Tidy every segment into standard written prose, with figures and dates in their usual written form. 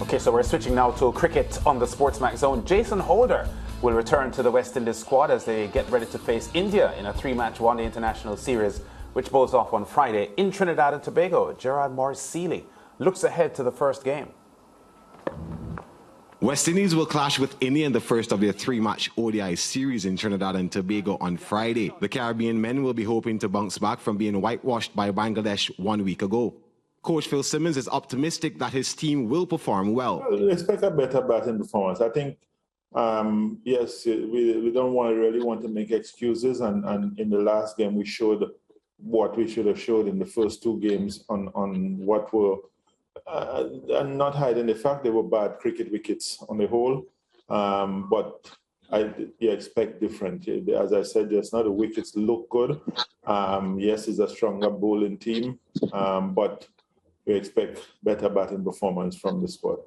Okay, so we're switching now to cricket on the SportsMax zone. Jason Holder will return to the West Indies squad as they get ready to face India in a 3-match one-day international series, which bowls off on Friday in Trinidad and Tobago. Gerard Morris-Seeley looks ahead to the first game. West Indies will clash with India in the first of their 3-match ODI series in Trinidad and Tobago on Friday. The Caribbean men will be hoping to bounce back from being whitewashed by Bangladesh 1 week ago. Coach Phil Simmons is optimistic that his team will perform well. We expect a better batting performance. I think, yes, we don't really want to make excuses. And in the last game, we showed what we should have showed in the first 2 games on what were, and not hiding the fact they were bad cricket wickets on the whole. But you expect different. As I said just now, the wickets look good. Yes, it's a stronger bowling team, but we expect better batting performance from the squad.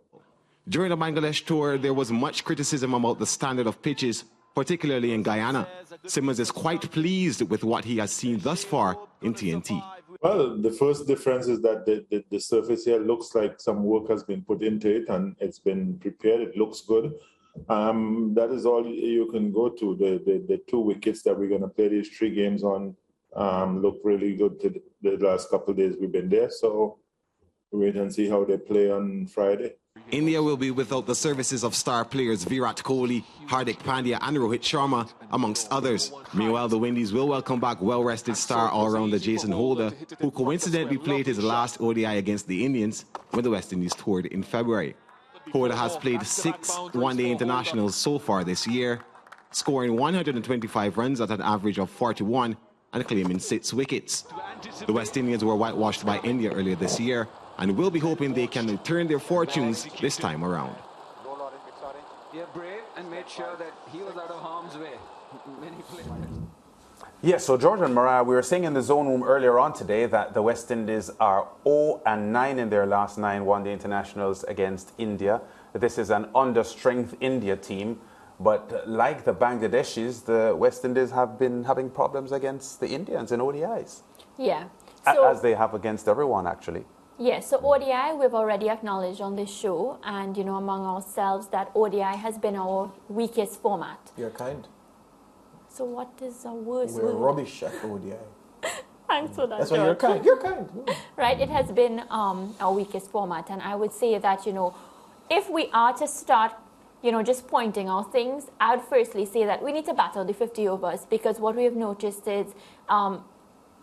During the Bangladesh tour, there was much criticism about the standard of pitches, particularly in Guyana. Simmons is quite pleased with what he has seen thus far in TNT. Well, the first difference is that the surface here looks like some work has been put into it and it's been prepared. It looks good. That is all you can go to. The 2 wickets that we're going to play these 3 games on look really good to the last couple of days we've been there. So wait and see how they play on Friday. India will be without the services of star players Virat Kohli, Hardik Pandya and Rohit Sharma, amongst others. Meanwhile, the Windies will welcome back well-rested star all-rounder Jason Holder, who coincidentally played his last ODI against the Indians when the West Indies toured in February. Holder has played 6 one-day internationals so far this year, scoring 125 runs at an average of 41 and claiming 6 wickets. The West Indians were whitewashed by India earlier this year, and will be hoping they can turn their fortunes this time around. Yes, so George and Mariah, we were saying in the zone room earlier on today that the West Indies are 0-9 in their last 9 one-day internationals against India. This is an under-strength India team, but like the Bangladeshis, the West Indies have been having problems against the Indians in ODIs. Yeah. So, as they have against everyone, actually. Yes, so ODI, we've already acknowledged on this show, and, you know, among ourselves, that ODI has been our weakest format. You're kind. So what is our worst? We're rubbish at ODI. Thanks for that, That's why George. you're kind. You're kind. Right, it has been our weakest format, and I would say that, you know, if we are to start, you know, just pointing out things, I would firstly say that we need to battle the 50 overs, because what we have noticed is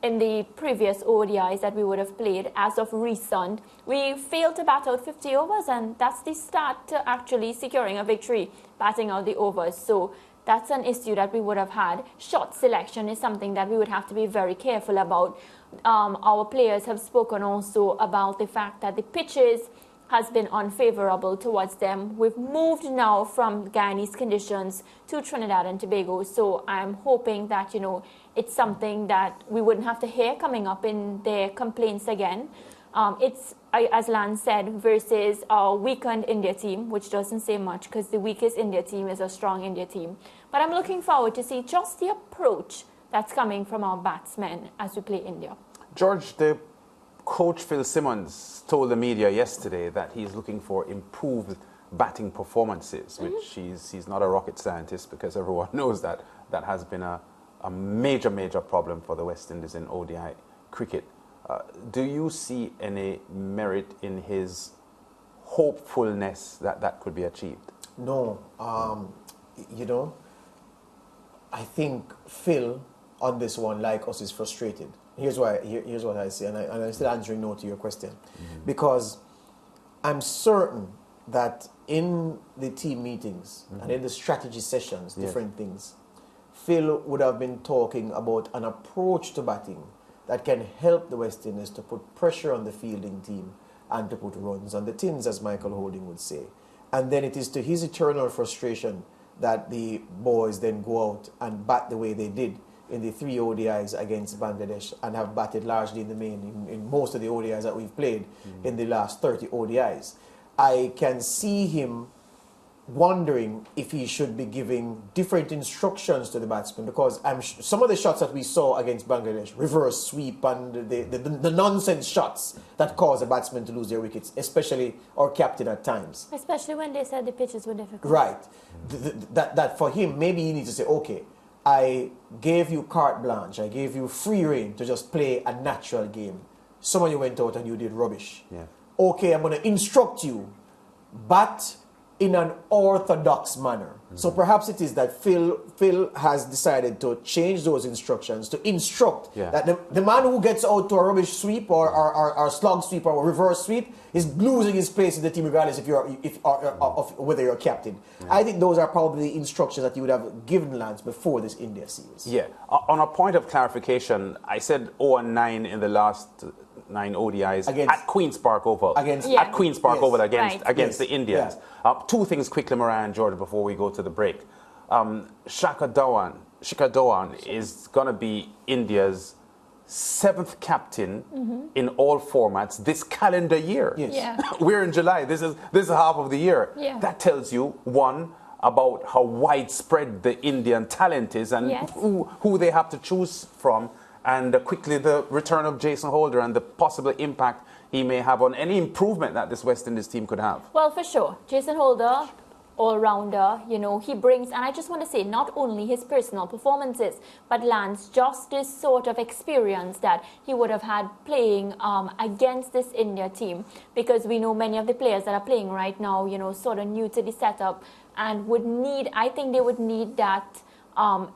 in the previous ODIs that we would have played as of recent, we failed to bat out 50 overs, and that's the start to actually securing a victory, batting out the overs. So that's an issue that we would have had. Shot selection is something that we would have to be very careful about. Our players have spoken also about the fact that the pitches has been unfavorable towards them. We've moved now from Guyanese conditions to Trinidad and Tobago, so I'm hoping that, you know, it's something that we wouldn't have to hear coming up in their complaints again. It's, as Lance said, versus a weakened India team, which doesn't say much because the weakest India team is a strong India team. But I'm looking forward to see just the approach that's coming from our batsmen as we play India. George, the coach Phil Simmons told the media yesterday that he's looking for improved batting performances, which he's not a rocket scientist, because everyone knows that that has been a major problem for the West Indies in ODI cricket. Do you see any merit in his hopefulness that that could be achieved? No. You know, I think Phil on this one, like us, is frustrated. Here's what I say, and I'm still answering no to your question. Because I'm certain that in the team meetings and in the strategy sessions, different things, Phil would have been talking about an approach to batting that can help the West Indies to put pressure on the fielding team and to put runs on the tins, as Michael Holding would say. And then it is to his eternal frustration that the boys then go out and bat the way they did in the 3 ODIs against Bangladesh, and have batted largely in the main in most of the ODIs that we've played in the last 30 ODIs. I can see him wondering if he should be giving different instructions to the batsmen, because some of the shots that we saw against Bangladesh, reverse sweep and the nonsense shots that cause the batsmen to lose their wickets, especially our captain at times. Especially when they said the pitches were difficult. Right. That for him, maybe he needs to say, okay, I gave you carte blanche, I gave you free rein to just play a natural game. Some of you went out and you did rubbish. Yeah. Okay, I'm going to instruct you, but in an orthodox manner. So perhaps it is that Phil has decided to change those instructions to instruct that the man who gets out to a rubbish sweep or slog sweep or a reverse sweep is losing his place in the team regardless of whether you're a captain. I think those are probably the instructions that you would have given lads before this India series. Yeah. On a point of clarification, I said 0-9 in the last 9 ODIs at Queen's Park Oval. At Queen's Park Oval against the Indians. Two things quickly, Mariah and George, before we go to the break. Shikhar Dhawan is going to be India's 7th captain in all formats this calendar year. Yes. Yeah. We're in July. This is half of the year. Yeah. That tells you, one, about how widespread the Indian talent is and who they have to choose from. And quickly, the return of Jason Holder and the possible impact he may have on any improvement that this West Indies team could have. Well, for sure. Jason Holder, all-rounder, he brings, and I just want to say, not only his personal performances, but Lance, just this sort of experience that he would have had playing against this India team, because we know many of the players that are playing right now, sort of new to the setup, and I think they would need that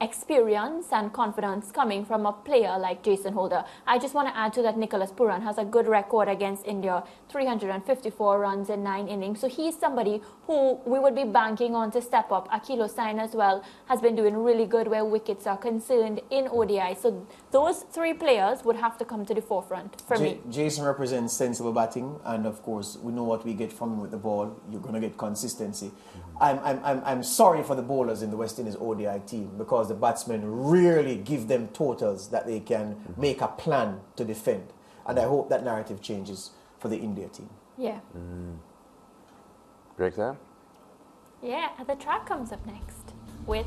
experience and confidence coming from a player like Jason Holder. I just want to add to that Nicholas Pooran has a good record against India, 354 runs in 9 innings. So he's somebody who we would be banking on to step up. Akhil Hossain as well has been doing really good where wickets are concerned in ODI. So those 3 players would have to come to the forefront for me. Jason represents sensible batting, and of course we know what we get from him with the ball. You're going to get consistency. I'm sorry for the bowlers in the West Indies ODI team, because the batsmen rarely give them totals that they can make a plan to defend. And I hope that narrative changes for the India team. Yeah. Break there? Yeah, the track comes up next with...